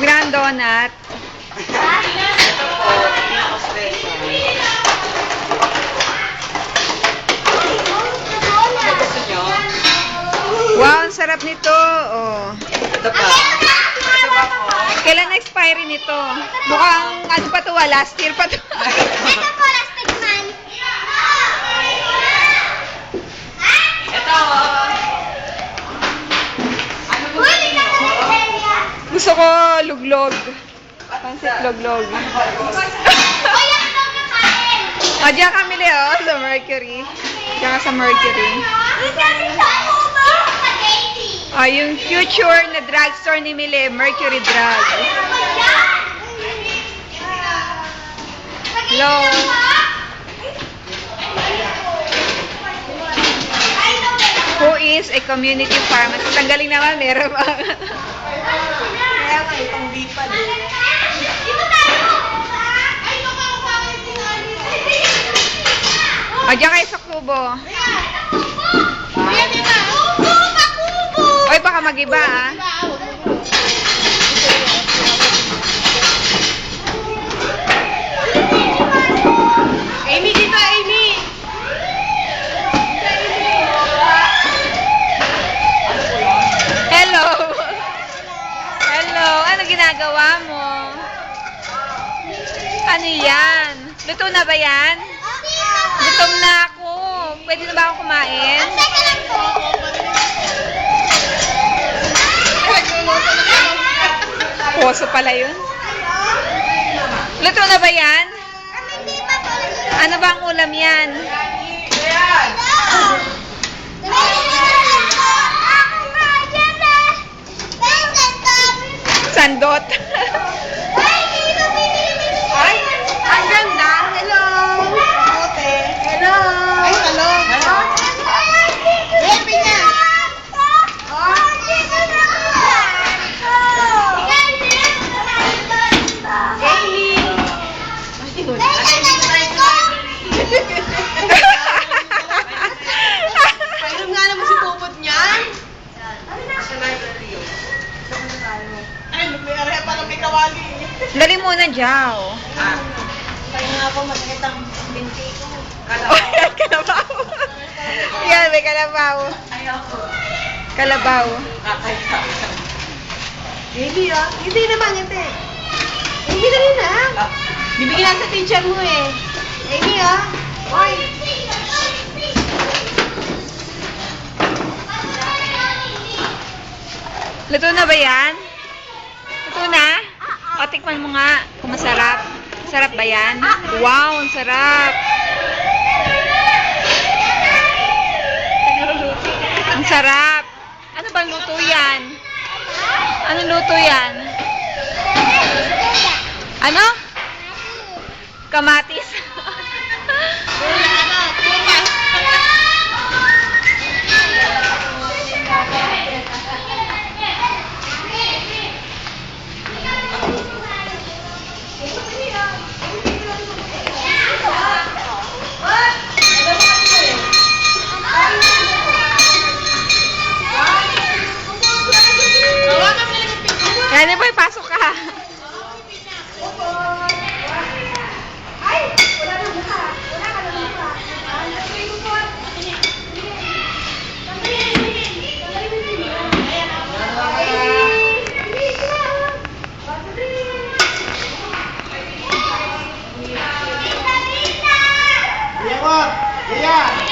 Bumili ng donut. Ito po, pinaka-special. Ano gusto nyo? Wow, ang sarap nito. Oh. Ito pa. Ito pa po. Kailan expiry nito? Mukhang ano pa to, last year pa to. Ito po, lastig man. Ito. Ano gusto Uy, nyo? Gusto ko luglog. Pansit luglog. Uy, ang dog na kain. Ah, diyan kami oh, sa Mercury. Diyan ka sa Mercury. Ah, yung future na drugstore ni Mile, Mercury Drug. Hello. Who is a community pharmacist? Ang galing naman, meron ba? Kaya nga, itong bipad. Ah, diyan kayo sa kubo. Oy, baka mag-iba ah. Amy, dito, Amy! Hello. Hello. Ano ginagawa mo? Ano yan? Luto na ba yan? Gutom na ako. Pwede na ba akong kumain? Poso pala yun. Luto na ba yan? Ano ba ang ulam yan? Sandot. Ay, ang ganda. Hello. Hello. Ay, hello. Hello. Baby na. Painom nga naman si Pupot niyan. Sa library yun. Ay, may area pa may kawali. Dali muna, Jao. Kaya nga po masakit ang binti ko. Oh, yan, kalabaw. Yan, may kalabaw. Ayaw ko. Kalabaw. Kakaya. Baby, oh. Hindi naman, hindi. Baby, dali na. Bibigyan sa teacher mo eh. Baby, oh. Oy. Luto na ba yan? Luto na? O, tikman mo nga kung masarap. Sarap ba yan? Wow, ang sarap. Ang sarap. Ano bang luto yan? Ano luto yan? Ano? Kamatis. Yan, boy, pasok ka. Yeah.